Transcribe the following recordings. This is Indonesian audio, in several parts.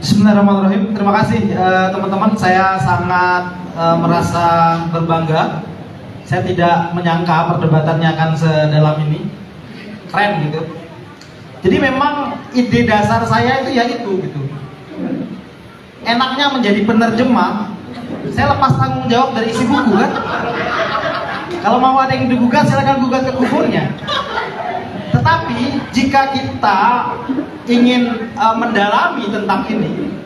Bismillahirrahmanirrahim. Terima kasih teman-teman. Saya sangat merasa berbangga. Saya tidak menyangka perdebatannya akan sedalam ini. Keren gitu. Jadi memang ide dasar saya itu ya itu gitu. Enaknya menjadi penerjemah. Saya lepas tanggung jawab dari isi buku kan. Kalau mau ada yang digugat silakan gugat ke kuburnya. Tetapi jika kita ingin mendalami tentang ini,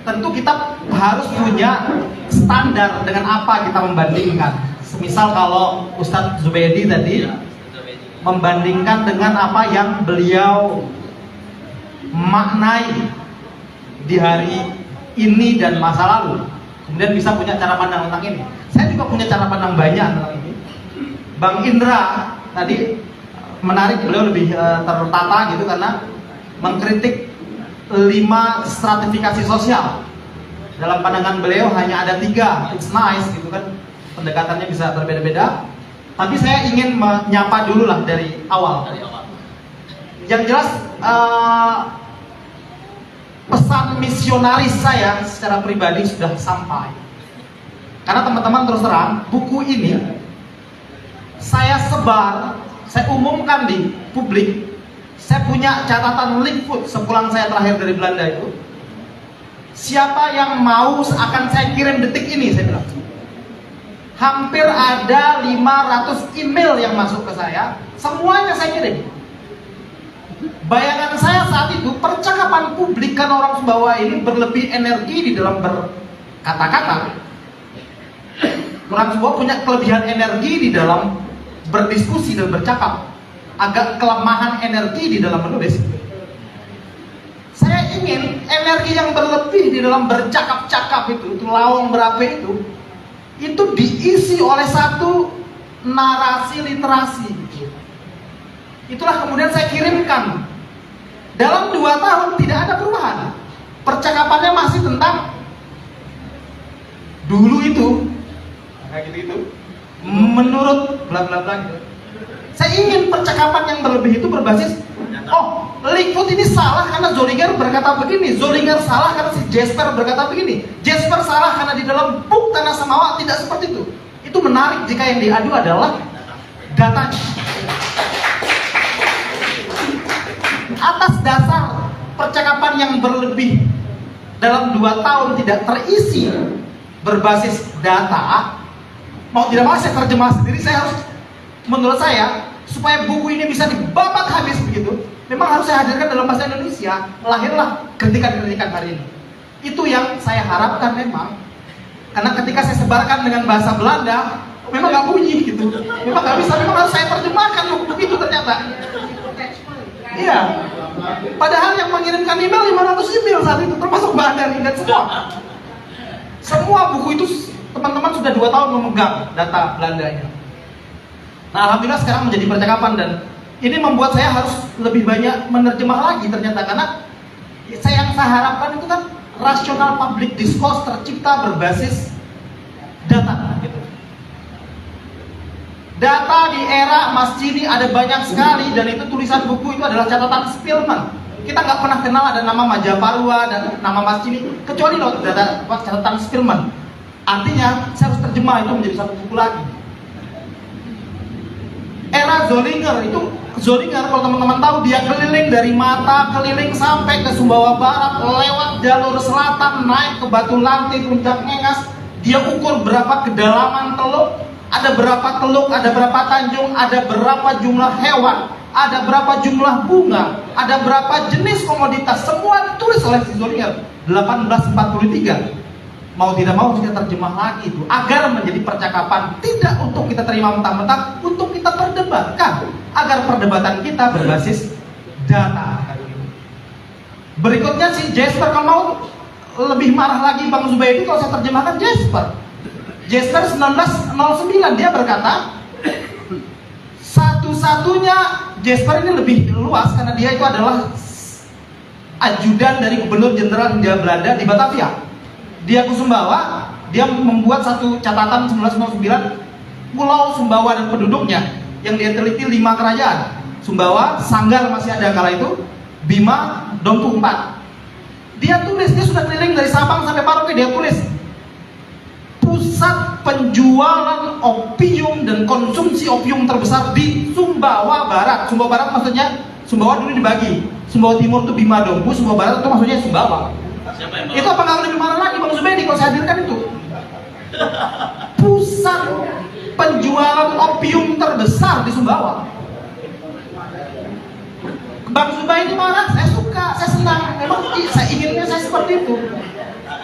tentu kita harus punya standar dengan apa kita membandingkan. Semisal kalau Ustadz Zubaidi tadi membandingkan dengan apa yang beliau maknai di hari ini dan masa lalu, kemudian bisa punya cara pandang tentang ini. Saya juga punya cara pandang banyak tentang ini. Bang Indra tadi menarik, beliau lebih tertata gitu karena mengkritik 5 stratifikasi sosial. Dalam pandangan beliau hanya ada 3. It's nice gitu kan, pendekatannya bisa berbeda-beda. Tapi saya ingin menyapa dulu lah dari awal. Yang jelas pesan misionaris saya secara pribadi sudah sampai. Karena teman-teman terus terang, buku ini saya sebar, saya umumkan di publik. Saya punya catatan Linkfood sepulang saya terakhir dari Belanda itu. Siapa yang mau akan saya kirim detik ini, saya bilang. Hampir ada 500 email yang masuk ke saya, semuanya saya kirim. Bayangan saya saat itu, percakapan publik kan orang Sumbawa ini berlebih energi di dalam berkata-kata. Orang Sumbawa punya kelebihan energi di dalam berdiskusi dan bercakap, agak kelemahan energi di dalam menulis. Saya ingin energi yang berlebih di dalam bercakap-cakap itu lawang berape itu diisi oleh satu narasi literasi. Itulah kemudian saya kirimkan. Dalam 2 tahun tidak ada perubahan. Percakapannya masih tentang dulu itu, kayak gitu. Menurut bla bla bla gitu. Saya ingin percakapan yang berlebih itu berbasis, oh, Linkfood ini salah karena Zollinger berkata begini, Zollinger salah karena si Jasper berkata begini, Jasper salah karena di dalam buku Tanah Samawa tidak seperti itu. Itu menarik jika yang diadu adalah datanya. Atas dasar percakapan yang berlebih dalam 2 tahun tidak terisi berbasis data, mau tidak mau saya terjemah sendiri. Saya harus, menurut saya, supaya buku ini bisa dibabat habis begitu, memang harus saya hadirkan dalam bahasa Indonesia. Lahirlah kritikan-kritikan hari ini. Itu yang saya harapkan memang. Karena ketika saya sebarkan dengan bahasa Belanda, memang nggak bunyi gitu. Memang nggak bisa, memang harus saya terjemahkan buku itu ternyata. Iya. Padahal yang mengirimkan email 500 email saat itu, termasuk Mbak Andari dan semua. Semua buku itu teman-teman sudah 2 tahun memegang data Belandanya. Nah, alhamdulillah sekarang menjadi percakapan, dan ini membuat saya harus lebih banyak menerjemah lagi ternyata, karena yang saya harapkan itu kan rasional public discourse tercipta berbasis data gitu. Data di era Mas Cini ada banyak sekali, dan itu tulisan buku itu adalah catatan Spillman. Kita nggak pernah kenal ada nama Majaparwa dan nama Mas Cini, kecuali loh data catatan Spillman. Artinya saya harus terjemah itu menjadi satu buku lagi. Era Zollinger itu, Zollinger kalau teman-teman tahu, dia keliling dari Mata, keliling sampai ke Sumbawa Barat, lewat jalur selatan, naik ke Batu Lanti, Puncak Ngengas. Dia ukur berapa kedalaman teluk, ada berapa teluk, ada berapa tanjung, ada berapa jumlah hewan, ada berapa jumlah bunga, ada berapa jenis komoditas. Semua ditulis oleh si Zollinger 1843. Mau tidak mau kita terjemah lagi itu agar menjadi percakapan, tidak untuk kita terima mentah-mentah, untuk kita perdebatkan agar perdebatan kita berbasis data. Berikutnya si Jasper, kalau mau lebih marah lagi Bang Zubaidi kalau saya terjemahkan Jasper. Jasper 1909 dia berkata, satu-satunya Jasper ini lebih luas karena dia itu adalah ajudan dari Gubernur Jenderal Hindia Belanda di Batavia. Dia ke Sumbawa, dia membuat satu catatan 1909 Pulau Sumbawa dan penduduknya yang dia teliti 5 kerajaan. Sumbawa, Sanggar masih ada kala itu, Bima, Dompu 4. Dia tulis, dia sudah keliling dari Sabang sampai Merauke, dia tulis pusat penjualan opium dan konsumsi opium terbesar di Sumbawa Barat. Sumbawa Barat maksudnya, Sumbawa dulu dibagi, Sumbawa Timur itu Bima Dompu, Sumbawa Barat itu maksudnya Sumbawa. Itu apa nggak lebih marah lagi Bang Zubedi kalau saya hadirkan itu? Pusat penjualan opium terbesar di Sumbawa. Bang Zubaidi marah, saya suka, saya senang. Memang saya inginnya saya seperti itu.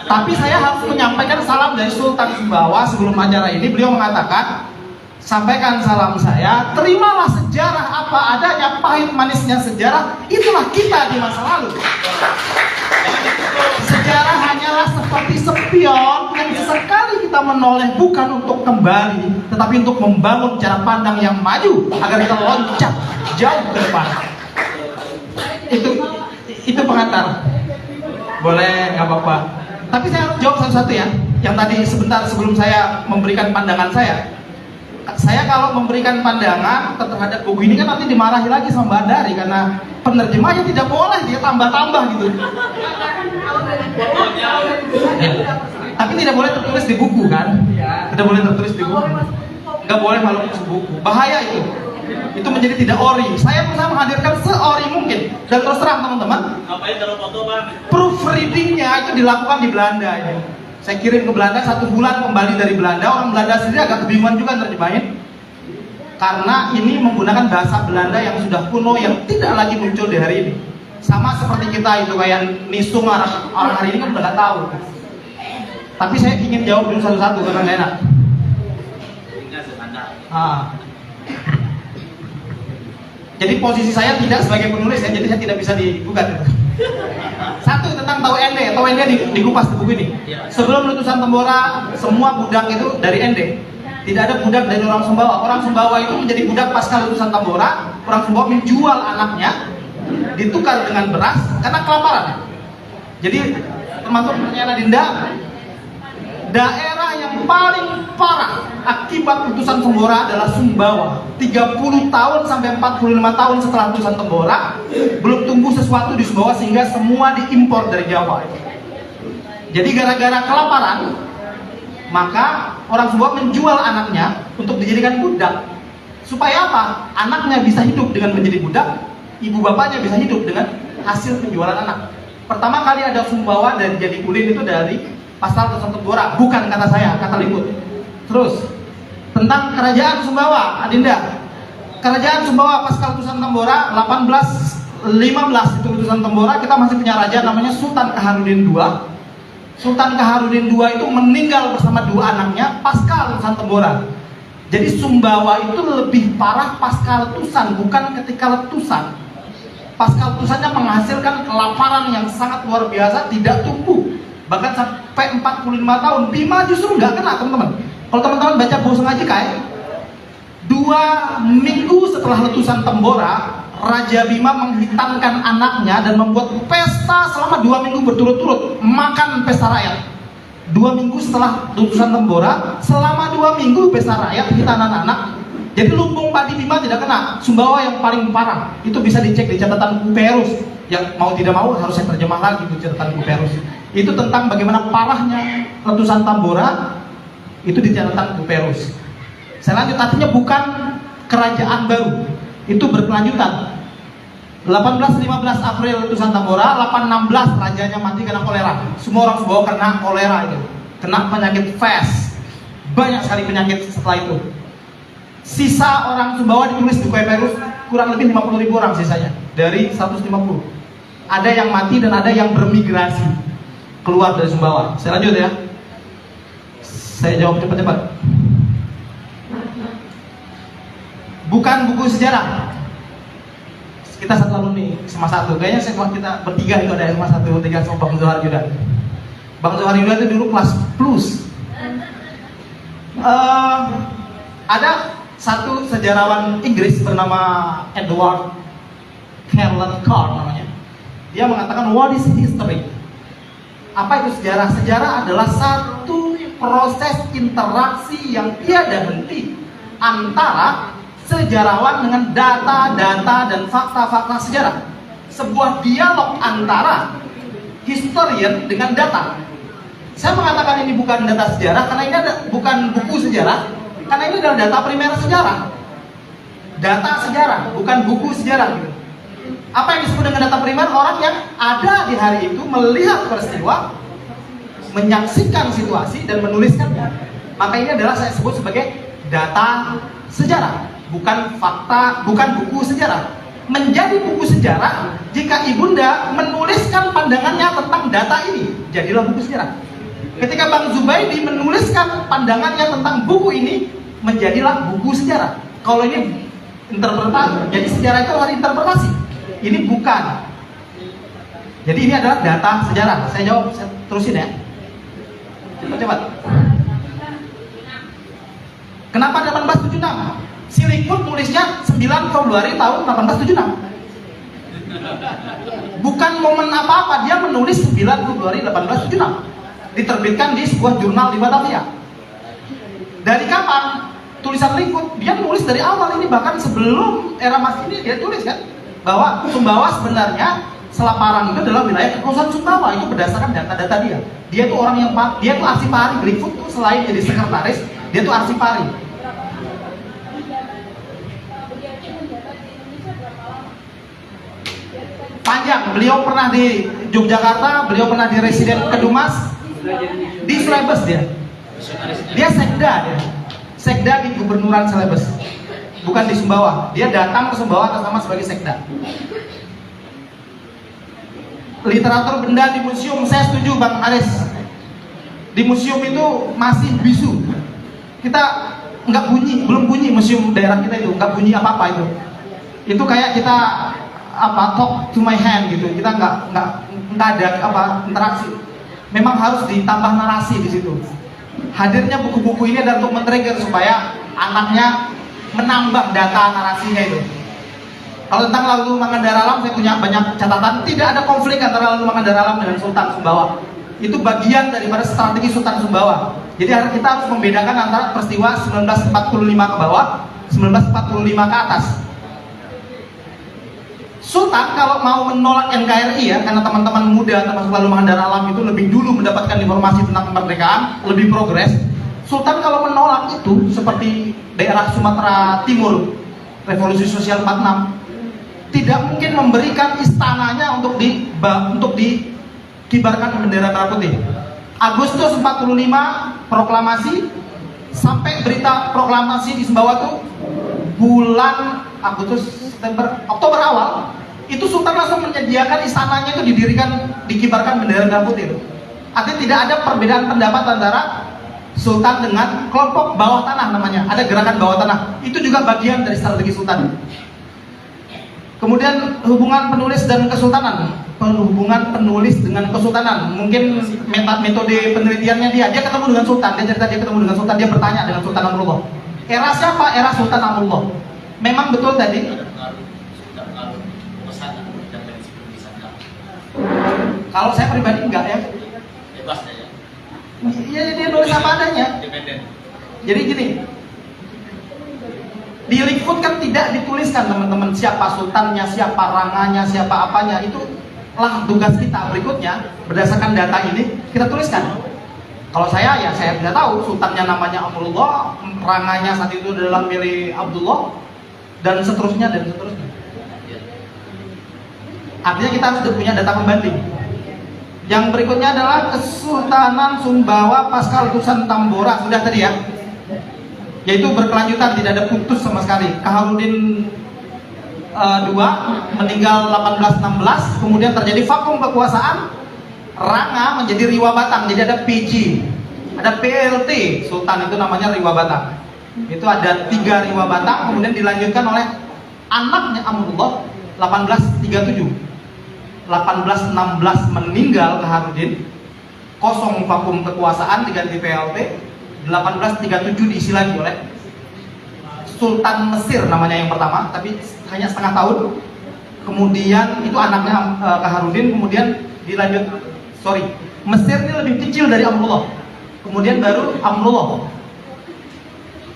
Tapi saya harus menyampaikan salam dari Sultan Sumbawa sebelum acara ini. Beliau mengatakan, sampaikan salam saya, terimalah sejarah apa adanya, pahit manisnya sejarah, itulah kita di masa lalu. Sejarah hanyalah seperti spion yang sesekali kita menoleh bukan untuk kembali, tetapi untuk membangun cara pandang yang maju agar kita loncat jauh ke depan. Itu pengantar. Boleh, nggak apa-apa. Tapi saya harus jawab satu-satu ya. Yang tadi sebentar sebelum saya memberikan pandangan saya. Saya kalau memberikan pandangan terhadap buku ini kan nanti dimarahi lagi sama Mbak Dari karena penerjemahnya tidak boleh dia tambah-tambah gitu. Ya. Tapi tidak boleh tertulis di buku kan? Tidak boleh tertulis di buku. Nggak boleh kalau di buku. Bahaya itu. Itu menjadi tidak ori. Saya berusaha menghadirkan seori mungkin. Dan terus terang teman-teman, proofreadingnya itu dilakukan di Belanda ini. Saya kirim ke Belanda 1 bulan kembali dari Belanda. Orang Belanda sendiri agak kebingungan juga terjemahin, karena ini menggunakan bahasa Belanda yang sudah kuno, yang tidak lagi muncul di hari ini. Sama seperti kita itu kayak nisung orang hari ini kan udah nggak tahu. Tapi saya ingin jawab dulu satu-satu karena nggak enak. Jadi posisi saya tidak sebagai penulis ya, jadi saya tidak bisa digugat. Satu tentang Tau Ende dikupas di buku ini. Sebelum letusan Tambora, semua budak itu dari Ende. Tidak ada budak dari orang Sumbawa. Orang Sumbawa itu menjadi budak pasca letusan Tambora. Orang Sumbawa menjual anaknya, ditukar dengan beras karena kelaparan. Jadi termasuk pertanyaan Adinda, daerah yang paling parah akibat letusan Tambora adalah Sumbawa. 30 tahun sampai 45 tahun setelah letusan Tambora belum tumbuh sesuatu di Sumbawa sehingga semua diimpor dari Jawa. Jadi gara-gara kelaparan, maka orang Sumbawa menjual anaknya untuk dijadikan budak. Supaya apa? Anaknya bisa hidup dengan menjadi budak, ibu bapaknya bisa hidup dengan hasil penjualan anak. Pertama kali ada Sumbawa dan jadi kulin itu dari pasal letusan Tambora, bukan kata saya, kata Limbut. Terus tentang kerajaan Sumbawa, Adinda. Kerajaan Sumbawa pasca letusan Tambora 1815 itu letusan Tambora, kita masih punya raja namanya Sultan Kaharudin II. Sultan Kaharudin II itu meninggal bersama 2 anaknya pasca letusan Tambora. Jadi Sumbawa itu lebih parah pasca letusan, bukan ketika letusan. Pasca letusannya menghasilkan kelaparan yang sangat luar biasa, tidak tumbuh. Bahkan sampai 45 tahun. Bima justru nggak kena teman-teman. Kalau teman-teman baca buku Sengaja Kai, 2 minggu setelah letusan Tambora, Raja Bima menghitankan anaknya dan membuat pesta selama 2 minggu berturut-turut, makan pesta rakyat. 2 minggu setelah letusan Tambora, selama 2 minggu pesta rakyat, hitanan anak. Jadi lumbung padi Bima tidak kena. Sumbawa yang paling parah. Itu bisa dicek di catatan Kuperus. Yang mau tidak mau harus saya terjemah lagi di catatan Kuperus. Itu tentang bagaimana parahnya letusan Tambora. Itu di catatan Kuperus. Saya lanjut, artinya bukan kerajaan baru. Itu berkelanjutan. 1815 April letusan Tambora, 1816 rajanya mati karena kolera. Semua orang Sumbawa kena kolera itu. Kena penyakit fes. Banyak sekali penyakit setelah itu. Sisa orang Sumbawa ditulis di Kuperus kurang lebih 50.000 orang sisanya dari 150. Ada yang mati dan ada yang bermigrasi keluar dari Sumbawa. Saya lanjut ya. Saya jawab cepat-cepat. Bukan buku sejarah. Kita satu alumni SMA 1. Kayaknya kita bertiga itu ada SMA 1, 3 sama Bang Zohar Yuda. Bang Zohar Yuda itu dulu kelas plus. Ada satu sejarawan Inggris bernama Edward Carr namanya. Dia mengatakan, what is history? Apa itu sejarah? Sejarah adalah satu proses interaksi yang tiada henti antara sejarawan dengan data-data dan fakta-fakta sejarah. Sebuah dialog antara historian dengan data. Saya mengatakan ini bukan data sejarah karena ini bukan buku sejarah, karena ini adalah data primer sejarah. Data sejarah, bukan buku sejarah gitu. Apa yang disebut dengan data primer? Orang yang ada di hari itu melihat peristiwa, menyaksikan situasi dan menuliskannya. Maka ini adalah saya sebut sebagai data sejarah, bukan fakta, bukan buku sejarah. Menjadi buku sejarah jika ibunda menuliskan pandangannya tentang data ini, jadilah buku sejarah. Ketika Bang Zubaidi menuliskan pandangannya tentang buku ini, menjadilah buku sejarah. Kalau ini interpretasi, jadi sejarah itu harus interpretasi. Ini bukan. Jadi ini adalah data sejarah. Saya jawab, saya terusin ya. Cepat. Kenapa 1876? Si Likud nulisnya 9 Februari tahun 1876. Bukan momen apa-apa, dia menulis 9 Februari 1876. Diterbitkan di sebuah jurnal di Batavia. Dari kapan? Tulisan Likud, dia nulis dari awal ini, bahkan sebelum era Mas ini dia tulis kan bahwa Sumbawa sebenarnya Selaparang itu adalah wilayah kekuasaan Sumbawa. Itu berdasarkan data-data dia. Dia tuh orang yang dia tuh arsipari. Likud tuh selain jadi sekretaris, dia tuh arsipari. Panjang, beliau pernah di Yogyakarta, beliau pernah di residen Kedumas, di Celebes dia sekda di Gubernuran Celebes, bukan di Sumbawa. Dia datang ke Sumbawa atas nama sebagai sekda. Literatur benda di museum, saya setuju Bang Aris. Di museum itu masih bisu. Kita nggak bunyi, belum bunyi museum daerah kita itu, nggak bunyi apa-apa itu. Itu kayak kita talk to my hand gitu. Kita nggak ada interaksi. Memang harus ditambah narasi di situ. Hadirnya buku-buku ini adalah untuk men-trigger supaya anaknya menambah data narasinya itu. Kalau tentang Lalu Mangandaralam saya punya banyak catatan. Tidak ada konflik antara Lalu Mangandaralam dengan Sultan Sumbawa. Itu bagian daripada strategi Sultan Sumbawa. Jadi kita harus membedakan antara peristiwa 1945 ke bawah, 1945 ke atas. Sultan kalau mau menolak NKRI ya, karena teman-teman muda termasuk Lalu Mangandaralam itu lebih dulu mendapatkan informasi tentang kemerdekaan, lebih progres. Sultan kalau menolak itu seperti daerah Sumatera Timur, Revolusi Sosial 46, tidak mungkin memberikan istananya untuk dikibarkan bendera merah putih. Agustus 45 proklamasi, sampai berita proklamasi di Sumbawa tuh bulan Agustus, September, Oktober awal, itu Sultan langsung menyediakan istananya itu dikibarkan bendera merah putih. Artinya tidak ada perbedaan pendapat antara Sultan dengan kelompok bawah tanah namanya. Ada gerakan bawah tanah. Itu juga bagian dari strategi Sultan. Kemudian hubungan penulis dan kesultanan. Hubungan penulis dengan kesultanan. Mungkin metode penelitiannya dia ketemu dengan Sultan. Dia cerita dia ketemu dengan Sultan. Dia bertanya dengan Sultan Amrullah. Era siapa? Era Sultan Amrullah. Memang betul tadi. Kalau saya pribadi enggak ya. Iya, dia nulis apa adanya. Jadi gini, di Likud kan tidak dituliskan teman-teman siapa sultannya, siapa ranganya, siapa apanya. Itu lah tugas kita berikutnya berdasarkan data ini kita tuliskan. Kalau saya tidak tahu sultannya namanya Amrullah, ranganya saat itu adalah milik Abdullah, dan seterusnya. Artinya kita harus punya data pembanding. Yang berikutnya adalah Kesultanan Sumbawa pasca letusan Tambora, sudah tadi ya. Yaitu berkelanjutan, tidak ada putus sama sekali. Kaharudin II meninggal 1816, kemudian terjadi vakum kekuasaan, Ranga menjadi Riwa Batang, jadi ada PG, ada PLT, Sultan itu namanya Riwa Batang. Itu ada 3 Riwa Batang, kemudian dilanjutkan oleh anaknya Amrullah 1837. 1816 meninggal Kaharudin, kosong vakum kekuasaan diganti PLT. 1837 diisi lagi oleh Sultan Mesir namanya yang pertama, tapi hanya setengah tahun. Kemudian itu anaknya Kaharudin, kemudian Mesir ini lebih kecil dari Amrullah. Kemudian baru Amrullah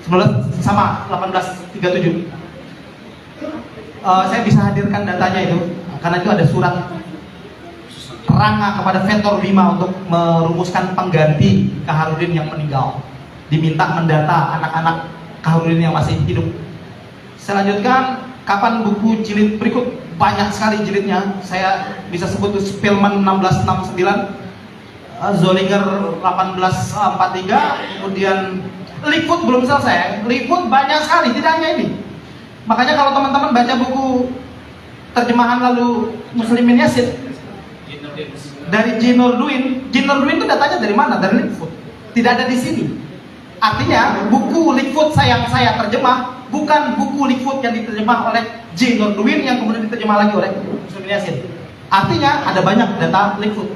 1837. Saya bisa hadirkan datanya itu, karena itu ada surat merangak kepada Vetor Bima untuk merumuskan pengganti Kaharudin yang meninggal. Diminta mendata anak-anak Kaharudin yang masih hidup. Saya lanjutkan, kapan buku jilid berikut? Banyak sekali jilidnya. Saya bisa sebut tuh Spillman 1669, Zollinger 1843, kemudian Likud belum selesai. Likud banyak sekali, tidak hanya ini. Makanya kalau teman-teman baca buku terjemahan lalu Muslimin Yasin dari Jinur Duin itu datanya dari mana? Dari Likud. Tidak ada di sini. Artinya buku Likud yang saya terjemah bukan buku Likud yang diterjemah oleh Jinur Duin yang kemudian diterjemah lagi oleh Muslimin Yasin. Artinya ada banyak data Likud.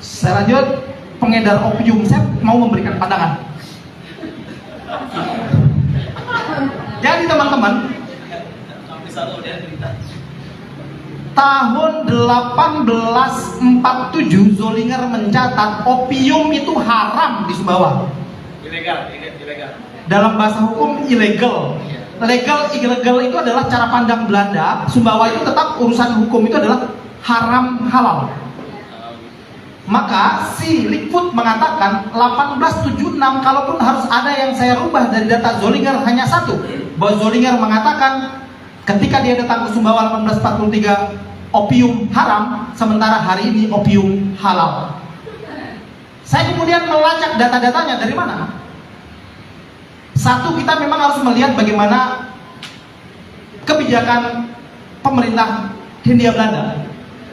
Saya lanjut, pengedar opium. Saya mau memberikan pandangan. Jadi teman-teman, tahun 1847 Zollinger mencatat opium itu haram di Sumbawa. Ilegal. Dalam bahasa hukum ilegal. Ilegal itu adalah cara pandang Belanda. Sumbawa itu tetap urusan hukum itu adalah haram halal. Maka si Likud mengatakan 1876, kalaupun harus ada yang saya rubah dari data Zollinger hanya satu, bahwa Zollinger mengatakan ketika dia datang ke Sumbawa 1843 opium haram, sementara hari ini opium halal. Saya kemudian melacak data-datanya dari mana. Satu, kita memang harus melihat bagaimana kebijakan pemerintah Hindia Belanda.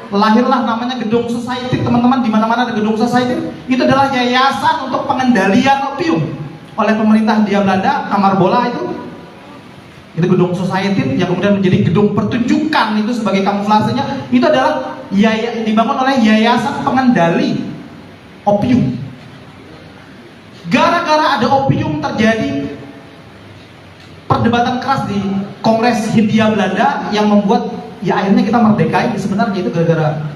Lahirlah namanya Gedung Society, teman-teman, di mana-mana ada Gedung Society. Itu adalah yayasan untuk pengendalian opium oleh pemerintah Hindia Belanda. Kamar bola itu Gedung Society yang kemudian menjadi gedung pertunjukan itu sebagai kamuflasenya. Itu adalah dibangun oleh yayasan pengendali opium. Gara-gara ada opium terjadi perdebatan keras di Kongres Hindia Belanda yang membuat ya akhirnya kita merdeka. Sebenarnya itu gara-gara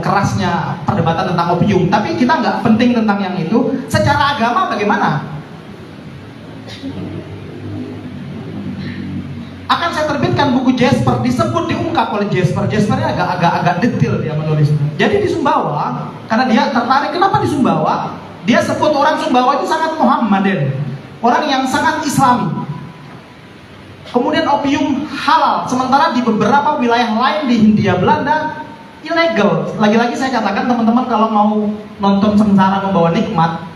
kerasnya perdebatan tentang opium. Tapi kita nggak penting tentang yang itu. Secara agama bagaimana? Akan saya terbitkan buku Jasper, disebut diungkap oleh Jasper. Jaspernya agak detail dia menulis. Jadi di Sumbawa, karena dia tertarik kenapa di Sumbawa, dia sebut orang Sumbawa itu sangat Muhammadan, orang yang sangat Islami. Kemudian opium halal, sementara di beberapa wilayah lain di Hindia Belanda ilegal. Lagi-lagi saya katakan teman-teman, kalau mau nonton Sengsara Membawa Nikmat,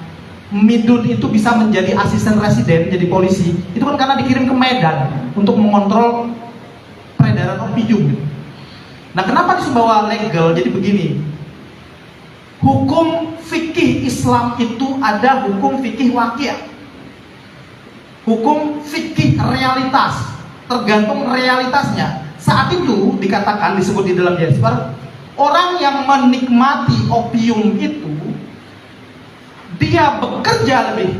Midun itu bisa menjadi asisten residen, jadi polisi. Itu kan karena dikirim ke Medan untuk mengontrol peredaran opium. Nah, kenapa di Sumbawa legal? Jadi begini, hukum fikih Islam itu ada hukum fikih waqiah, hukum fikih realitas, tergantung realitasnya. Saat itu dikatakan, disebut di dalam Jasper, orang yang menikmati opium itu dia bekerja lebih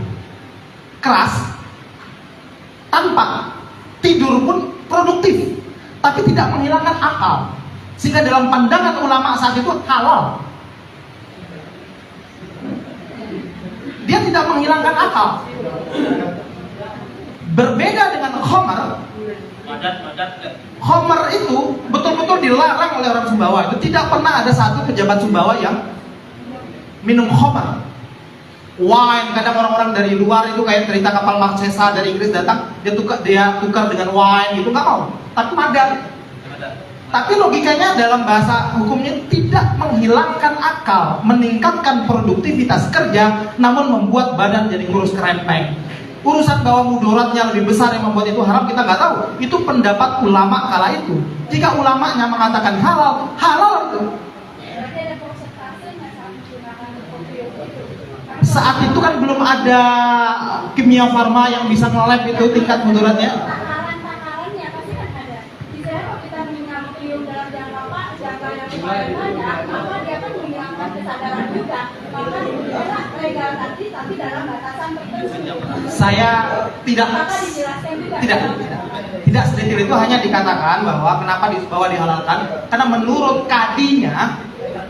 keras tanpa tidur pun produktif, tapi tidak menghilangkan akal, sehingga dalam pandangan ulama saat itu halal. Dia tidak menghilangkan akal. Berbeda dengan Homer. Homer itu betul-betul dilarang oleh orang Sumbawa. Itu tidak pernah ada satu pejabat Sumbawa yang minum Homer. Wine, kadang orang-orang dari luar itu kayak cerita kapal Marchesa dari Inggris datang, dia tukar dengan wine gitu, nggak mau. Tapi madar. Tapi logikanya dalam bahasa hukumnya tidak menghilangkan akal, meningkatkan produktivitas kerja, namun membuat badan jadi kurus kerempeng. Urusan bahwa mudaratnya lebih besar yang membuat itu haram kita nggak tahu. Itu pendapat ulama kala itu. Jika ulamanya mengatakan halal, halal itu. Saat itu kan belum ada kimia farma yang bisa nge-lab itu tingkat mudaratnya. Takaran-takarannya pasti kan ada. Misalnya kalau kita minum opium dalam jangka yang panjang, maka dia akan menghilangkan kesadaran juga. Maka dia legal tadi, tapi dalam batasan tertentu. Saya tidak sedetail itu, hanya dikatakan bahwa kenapa di Sumbawa dihalalkan, karena menurut kadinya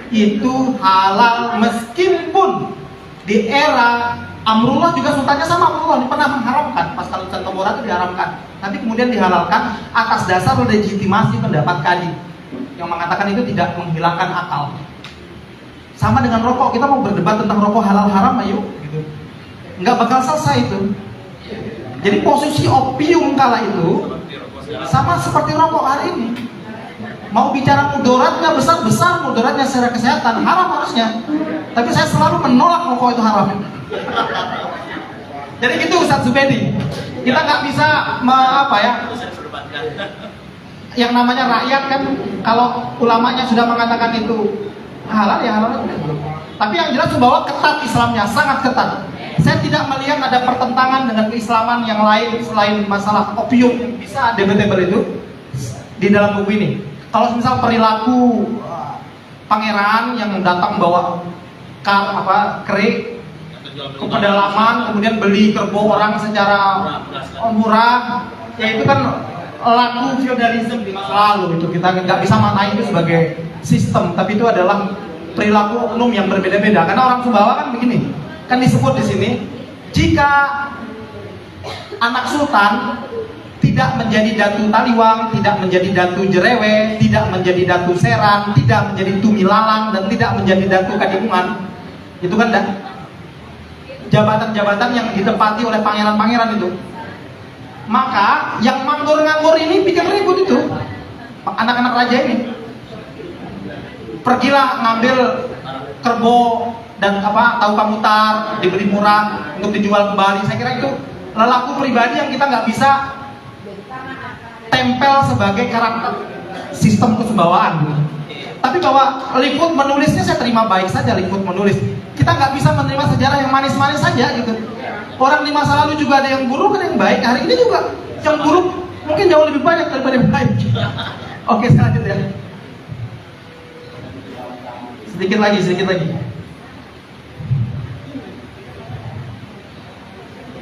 itu halal meskipun di era Amrullah juga sultannya sama Amrullah pernah mengharamkan, pas kalau Nusantara itu diharamkan, tapi kemudian dihalalkan atas dasar legitimasi pendapat kadi yang mengatakan itu tidak menghilangkan akal. Sama dengan rokok, kita mau berdebat tentang rokok halal haram, ayo, gitu. Nggak bakal selesai itu. Jadi posisi opium kala itu sama seperti rokok hari ini. Mau bicara mudaratnya besar-besar, mudaratnya secara kesehatan haram harusnya. Tapi saya selalu menolak rokok itu haram. Jadi gitu Ustadz Zubedi. Kita nggak bisa yang namanya rakyat kan, kalau ulamanya sudah mengatakan itu halal ya halal. Tapi yang jelas bahwa ketat Islamnya, sangat ketat. Saya tidak melihat ada pertentangan dengan keislaman yang lain selain masalah opium. Bisa debatable itu di dalam buku ini. Kalau misal perilaku pangeran yang datang bawa kre ke pedalaman, kemudian beli kerbau orang secara murah, ya itu kan laku feudalisme di masa lalu. Itu kita nggak bisa maknai itu sebagai sistem, tapi itu adalah perilaku oknum yang berbeda-beda. Karena orang Sumbawa kan begini, kan disebut di sini, jika anak sultan tidak menjadi datu Taliwang, tidak menjadi datu Jerewe, tidak menjadi datu Serang, tidak menjadi Tumilalang, dan tidak menjadi datu Kadimungan, itu kan jabatan-jabatan yang ditempati oleh pangeran-pangeran itu. Maka yang nganggur-nganggur ini bikin ribut itu, anak-anak raja ini. Pergilah ngambil kerbau dan tahu kamutar, dibeli murah untuk dijual kembali. Saya kira itu lelaku pribadi yang kita nggak bisa tempel sebagai karakter sistem kesumbawaan. Tapi bahwa Liput menulisnya saya terima baik saja. Liput menulis, kita nggak bisa menerima sejarah yang manis-manis saja gitu. Orang di masa lalu juga ada yang buruk, ada yang baik. Hari ini juga yang buruk mungkin jauh lebih banyak daripada yang baik. Oke, selanjutnya sedikit lagi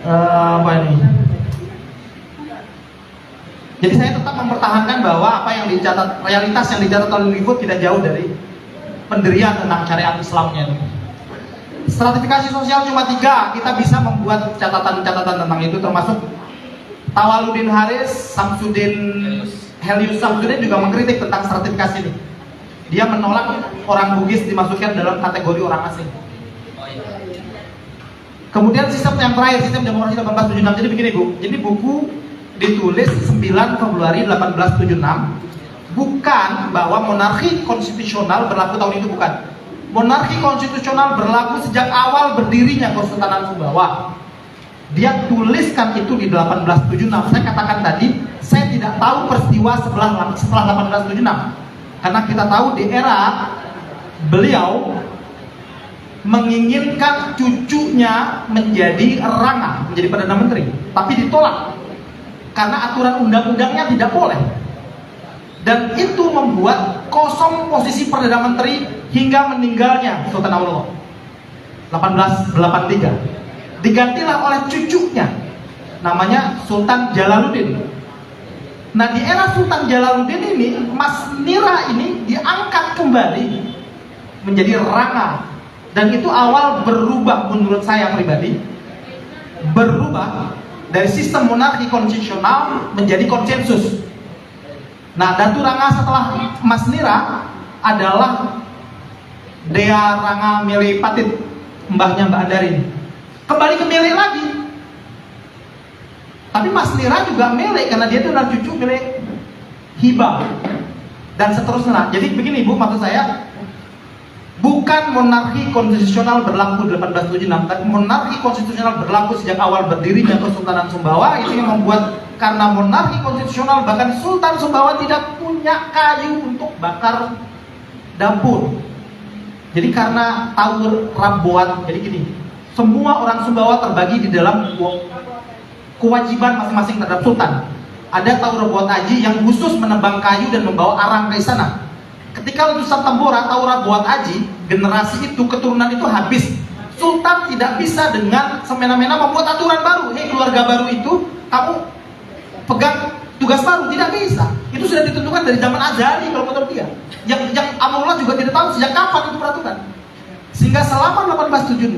apa ini? Jadi saya tetap mempertahankan bahwa apa yang dicatat, realitas yang dicatat oleh Liput tidak jauh dari pendirian tentang syariat Islamnya. Stratifikasi sosial cuma 3, kita bisa membuat catatan-catatan tentang itu, termasuk Tawaluddin Haris, Helius Samsudin juga mengkritik tentang stratifikasi ini. Dia menolak orang Bugis dimasukkan dalam kategori orang asing. Kemudian sistem yang terakhir, sistem demokrasi 1876. Jadi begini Bu, jadi buku ditulis 9 Februari 1876, bukan bahwa monarki konstitusional berlaku tahun itu, bukan. Monarki konstitusional berlaku sejak awal berdirinya Kesultanan Sumbawa. Dia tuliskan itu di 1876. Saya katakan tadi, saya tidak tahu peristiwa setelah 1876. Karena kita tahu di era beliau menginginkan cucunya menjadi Rangga, menjadi Perdana Menteri, tapi ditolak karena aturan undang-undangnya tidak boleh. Dan itu membuat kosong posisi Perdana Menteri hingga meninggalnya Sultan Aurangzeb 1883. Digantilah oleh cucunya, namanya Sultan Jalaluddin. Nah, di era Sultan Jalaluddin ini, Mas Nira ini diangkat kembali menjadi Rangga. Dan itu awal berubah, menurut saya pribadi, berubah dari sistem monarki konstitusional menjadi konsensus. Nah, Datu Rangga setelah Mas Nira adalah Dea Rangga Mele Patit, mbahnya Mbak Andarin. Kembali ke Mele lagi. Tapi Mas Nira juga Mele karena dia itu adalah cucu Mele Hibah dan seterusnya. Jadi begini Bu, maksud saya, bukan monarki konstitusional berlaku 1876, tapi monarki konstitusional berlaku sejak awal berdirinya Kesultanan Sumbawa. Itu yang membuat, karena monarki konstitusional, bahkan Sultan Sumbawa tidak punya kayu untuk bakar dapur. Jadi karena tahu rabuan, jadi gini, semua orang Sumbawa terbagi di dalam kewajiban masing-masing terhadap Sultan. Ada tahu rabuan aji yang khusus menebang kayu dan membawa arang ke istana. Ketika Sultan Tambora tahu rabuan aji, generasi itu, keturunan itu habis. Sultan tidak bisa dengan semena-mena membuat aturan baru. Keluarga baru itu kamu pegang tugas baru, tidak bisa. Itu sudah ditentukan dari zaman Azali kalau menurut dia. Yang Amrullah juga tidak tahu sejak kapan itu peraturan. Sehingga selama 1876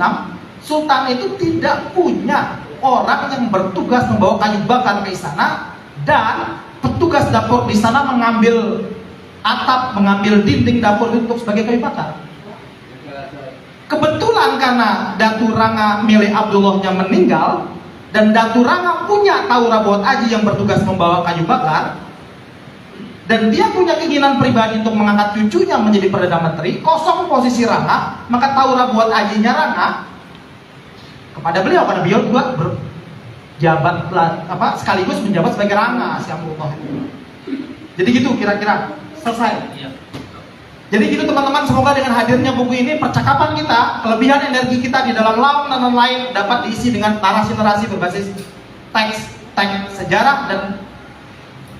Sultan itu tidak punya orang yang bertugas membawa kayu bakar ke istana, dan petugas dapur di sana mengambil atap, mengambil dinding dapur itu sebagai kayu bakar. Kebetulan karena Datu Ranga milik Abdullahnya meninggal dan Datu Ranga punya Taura buat Aji yang bertugas membawa kayu bakar, dan dia punya keinginan pribadi untuk mengangkat cucunya menjadi Perdana Menteri, kosong posisi Ranga, maka Taura buat Ajinya Ranga kepada beliau, karena beliau juga berjabat sekaligus menjabat sebagai Ranga Syamullah. Jadi gitu kira-kira selesai. Jadi gitu teman-teman, semoga dengan hadirnya buku ini percakapan kita, kelebihan energi kita di dalam lawan dan lain dapat diisi dengan narasi-narasi berbasis teks sejarah, dan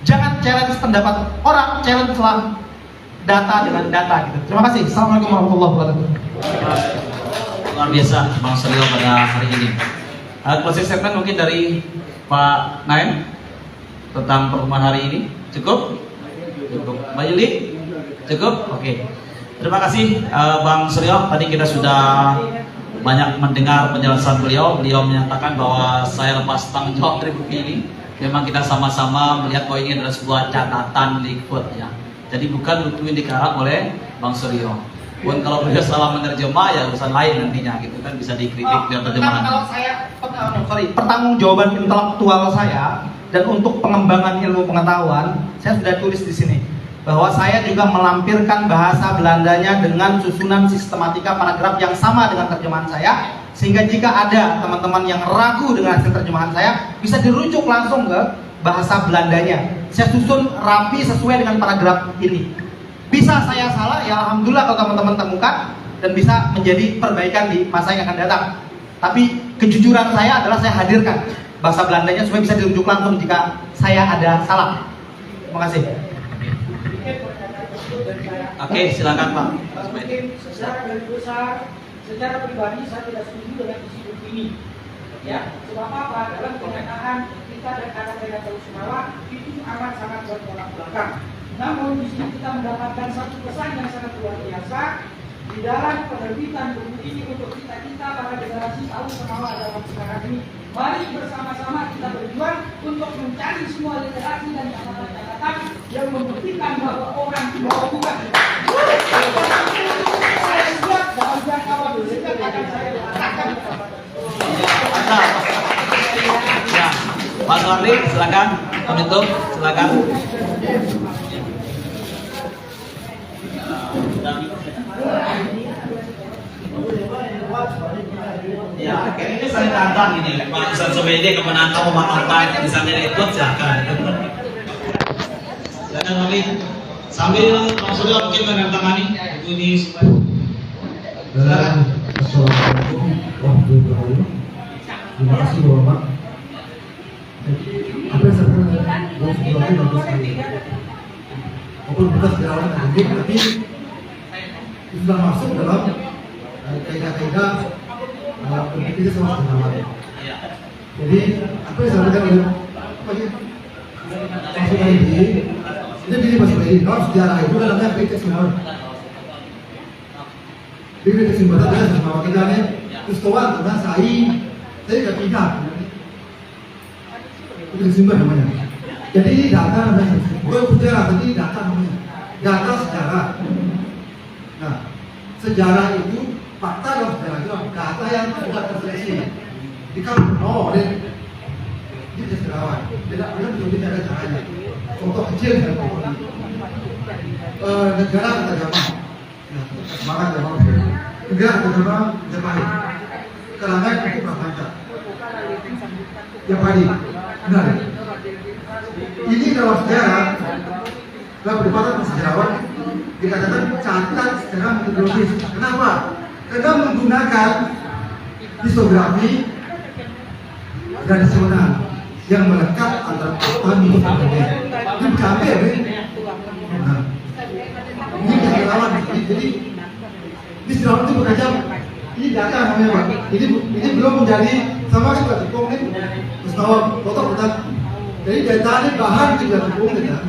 jangan challenge pendapat orang, challenge lah data dengan data gitu. Terima kasih. Assalamualaikum warahmatullahi wabarakatuh. Luar biasa Bang Suryo pada hari ini. Closing statement mungkin dari Pak Naim tentang pertemuan hari ini. Cukup? Cukup. Mbak Yuli? Cukup? Oke. Terima kasih Bang Suryo. Tadi kita sudah banyak mendengar penjelasan beliau. Beliau menyatakan bahwa saya lepas tanggung jawab dari buku ini. Memang kita sama-sama melihat bahwa ini adalah sebuah catatan Likud ya. Jadi bukan buku yang dikarang oleh Bang Suryo. Pun kalau beliau salah menerjemah ya urusan lain nantinya gitu kan, bisa dikritik dengan terjemahan. Kalau saya pertanggungjawaban intelektual saya dan untuk pengembangan ilmu pengetahuan, saya sudah tulis di sini bahwa saya juga melampirkan bahasa Belandanya dengan susunan sistematika paragraf yang sama dengan terjemahan saya, sehingga jika ada teman-teman yang ragu dengan hasil terjemahan saya, bisa dirujuk langsung ke bahasa Belandanya. Saya susun rapi sesuai dengan paragraf ini. Bisa saya salah, ya alhamdulillah kalau teman-teman temukan dan bisa menjadi perbaikan di masa yang akan datang. Tapi kejujuran saya adalah saya hadirkan bahasa Belandanya supaya bisa dirujuk langsung jika saya ada salah. Terima kasih. Oke, silakan Pak. Mungkin secara pribadi saya tidak setuju dengan isi buku ini. Ya, sebab apa? Dalam kenyataan kita dan kata-kata Tahu Sumbawa itu amat sangat bertolak belakang. Namun di sini kita mendapatkan satu pesan yang sangat luar biasa di dalam penerbitan buku ini untuk kita para generasi Tahu Sumbawa dalam sekarang ini. Mari bersama-sama kita berjuang untuk mencari semua literasi dan catatan-catatan yang membuktikan bahwa orang di bawah bukan. Saya siap dalam jangka waktu dekat akan saya letakkan. Ya, Pak Suwardi, silakan penutup, silakan. Ya, kayaknya saya tantang ini Pak Ustaz Sobede ke penantang mematangkan misalnya ikut silakan. Silakan Mami. Sambil Bang Suryo mungkin menandatangani buku ini supaya. Assalamualaikum warahmatullahi wabarakatuh. Terima kasih Bapak. Apa yang saya katakan bagus sekali. Walaupun kita sejauh ini tapi sudah masuk dalam kaidah-kaidah kita sama pengalaman. Jadi apa yang saya katakan oleh Mas Baidi, ini Mas Baidi, dalam sejarah itu namanya kesimpulan. Jadi kesimpulan adalah sama kita nih, kesetuan tentang saya ketiga. Itu kesimpulan namanya. Jadi ini data namanya, bukan sejarah, tapi data namanya. Data sejarah. Nah, sejarah itu fakta dalam sejarah itu data yang tidak terseleksi. Jika oleh ini sejarawan, tidak benar betul ada caranya. Contoh kecil dan negara agama, semangat agama, negara agama Jepang, kalangan untuk Prapanca, Jepang, benar. Ini dalam sejarah, dalam perdebatan sejarawan dikatakan catat secara metodologis. Kenapa? Karena menggunakan histografi tradisional yang melekat antara fakta dan berbeda. Ini diambil, nah, ini sejarawan. Jadi di sejarawan itu bekerja. Ini data namanya Pak. Ini belum menjadi sama kita dukung nih. Mustahil, total betul. Jadi data ini bahan juga dukung kita.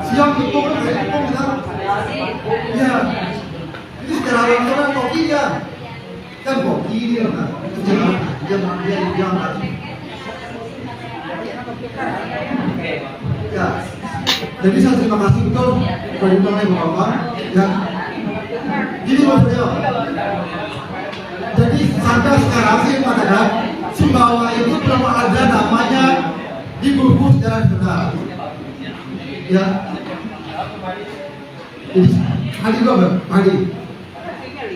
Siang dukung, saya dukung kita. Ya, ini sejarawan orang kopi ya. Kan kopi ini lah. Dia lagi. Ya, jadi saya terima kasih betul perlindungan ibu bapak, ya. Jadi maksudnya, jadi sampai sekarang sih mengatakan Sumbawa itu belum ada namanya di buku sejarah nasional. Ya. Jadi hari juga hari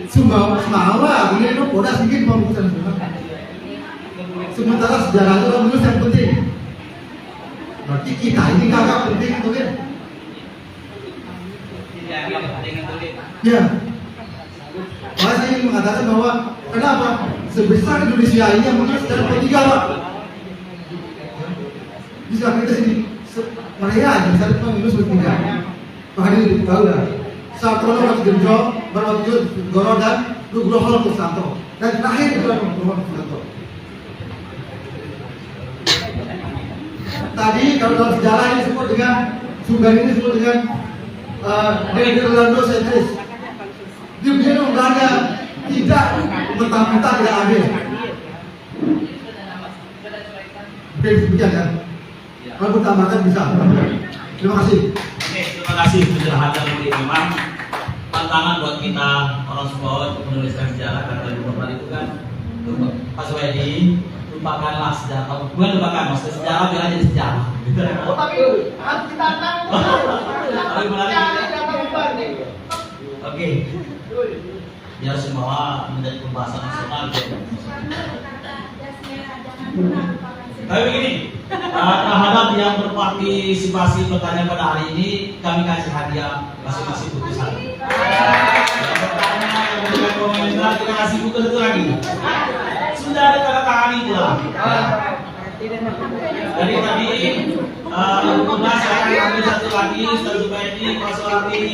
Sumbawa ini itu udah sedikit buku sejarah nasional. Sementara sejarah itu adalah yang penting. Berarti kita ini agak penting itu kan? Ya. Saya ingin mengatakan bahwa kenapa sebesar Indonesia ini yang menulis sejarah ketiga, Pak? Bisa kita sini Malaysia aja bisa menulis ketiga. Pak Hadi tahu lah. Sartono Ratu Genjo, Barwatu Goro dan Nugroho Kusanto. Dan terakhir itu adalah Nugroho Kusanto. Tadi kalau dalam sejarah ini disebut dengan Sumber ini disebut dengan Nederlando sentris. Dia punya Belanda tidak mentah-mentah tidak adil. Oke, demikian kan? Kalau tambahkan bisa. Terima kasih. Oke, terima kasih penjelasan dari memang tantangan buat kita orang Sumbawa untuk menuliskan sejarah karena di Bapak itu kan Pak Suwedi lupakanlah sejarah, bukan lupakan, maksudnya sejarah biar jadi sejarah. Oh, tapi harus ditantang. Tapi menarik. Oke. Biar Sumbawa menjadi pembahasan nasional. Tapi begini, terhadap yang berpartisipasi pertanyaan pada hari ini, kami kasih hadiah masing-masing putusan. Yang pertama yang memberikan komentar, kita kasih putus itu lagi. Sudah ada tanda tangan itu lah. Jadi tadi, saya akan ambil satu lagi, Ustaz Zubaidi, Pak Soehardi.